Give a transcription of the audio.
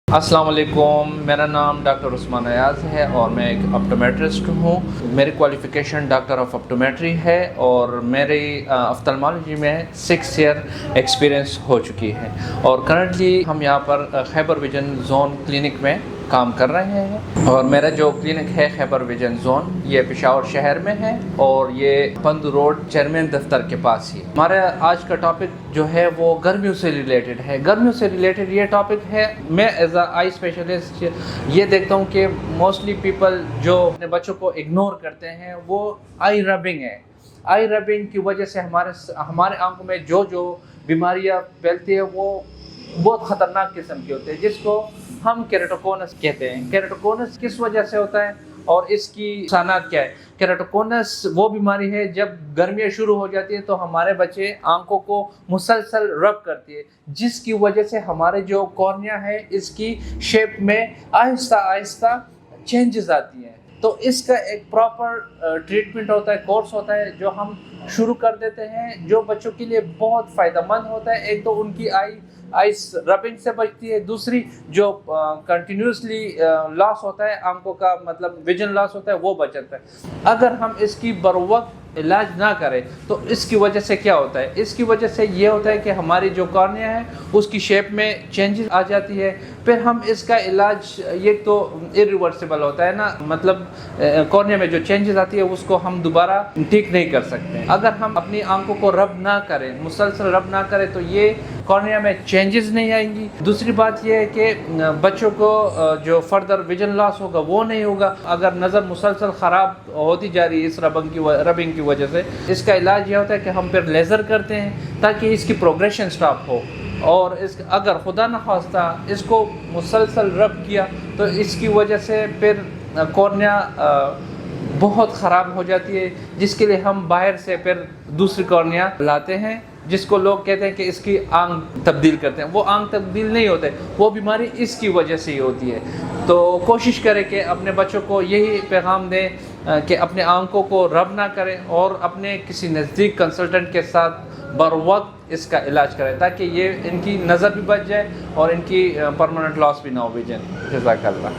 السلام علیکم، میرا نام ڈاکٹر عثمان ایاز ہے اور میں ایک اپٹومیٹرسٹ ہوں۔ میری کوالیفیکیشن ڈاکٹر آف اپٹومیٹری ہے اور میری آفتالمالوجی میں 6 ایئر ایکسپیرینس ہو چکی ہے، اور کرنٹلی ہم یہاں پر خیبر ویژن زون کلینک میں کام کر رہے ہیں۔ اور میرا جو کلینک ہے خیبر ویژن زون، یہ پشاور شہر میں ہے اور یہ بند روڈ چیئرمین دفتر کے پاس ہی۔ ہمارا آج کا ٹاپک جو ہے وہ گرمیوں سے ریلیٹڈ ہے۔ گرمیوں سے ریلیٹڈ یہ ٹاپک ہے، میں ایز اے آئی اسپیشلسٹ یہ دیکھتا ہوں کہ موسٹلی پیپل جو اپنے بچوں کو اگنور کرتے ہیں وہ آئی ربنگ ہے۔ آئی ربنگ کی وجہ سے ہمارے آنکھوں میں جو بیماریاں پھیلتی ہیں وہ بہت خطرناک قسم کی ہوتی ہے، جس کو ہم کیراٹوکونس کہتے ہیں۔ کیراٹوکونس کس وجہ سے ہوتا ہے اور اس کی نقصانات کیا ہے؟ کیراٹوکونس وہ بیماری ہے جب گرمیاں شروع ہو جاتی ہے تو ہمارے بچے آنکھوں کو مسلسل رب کرتی ہے، جس کی وجہ سے ہمارے جو کارنیا ہے اس کی شیپ میں آہستہ آہستہ چینجز آتی ہیں۔ تو اس کا ایک پراپر ٹریٹمنٹ ہوتا ہے، کورس ہوتا ہے جو ہم شروع کر دیتے ہیں، جو بچوں کے لیے بہت فائدہ مند ہوتا ہے۔ ایک تو ان کی آئیز ربنگ سے بچتی ہے، دوسری جو کنٹینیوسلی لاس ہوتا ہے آنکھوں کا، مطلب ویژن لاس ہوتا ہے، وہ بچ جاتا ہے۔ اگر ہم اس کی بروقت علاج نہ کریں تو اس کی وجہ سے کیا ہوتا ہے؟ اس کی وجہ سے یہ ہوتا ہے کہ ہماری جو کارنیا ہے اس کی شیپ میں چینجز آ جاتی ہے۔ پھر ہم اس کا علاج، یہ تو irreversible ہوتا ہے نا، مطلب کارنیا میں جو چینجز آتی ہے اس کو ہم دوبارہ ٹھیک نہیں کر سکتے۔ اگر ہم اپنی آنکھوں کو رب نہ کریں، مسلسل رب نہ کریں، تو یہ کارنیا میں چینجز نہیں آئیں گی۔ دوسری بات یہ ہے کہ بچوں کو جو فردر ویژن لاس ہوگا وہ نہیں ہوگا۔ اگر نظر مسلسل خراب ہوتی جا رہی ہے اس ربنگ کی وجہ سے، اس کا علاج یہ ہوتا ہے کہ ہم پھر لیزر کرتے ہیں تاکہ اس کی پروگریشن سٹاپ ہو۔ اور اگر خدا نخواستہ اس کو مسلسل رب کیا تو اس کی وجہ سے پھر کارنیا بہت خراب ہو جاتی ہے، جس کے لیے ہم باہر سے پھر دوسری کارنیا لاتے ہیں، جس کو لوگ کہتے ہیں کہ اس کی آنکھ تبدیل کرتے ہیں۔ وہ آنکھ تبدیل نہیں ہوتے، وہ بیماری اس کی وجہ سے ہی ہوتی ہے۔ تو کوشش کریں کہ اپنے بچوں کو یہی پیغام دیں کہ اپنے آنکھوں کو رب نہ کریں اور اپنے کسی نزدیک کنسلٹنٹ کے ساتھ بروقت اس کا علاج کریں، تاکہ یہ ان کی نظر بھی بچ جائے اور ان کی پرماننٹ لاس بھی نہ ہو۔ جزاک اللہ۔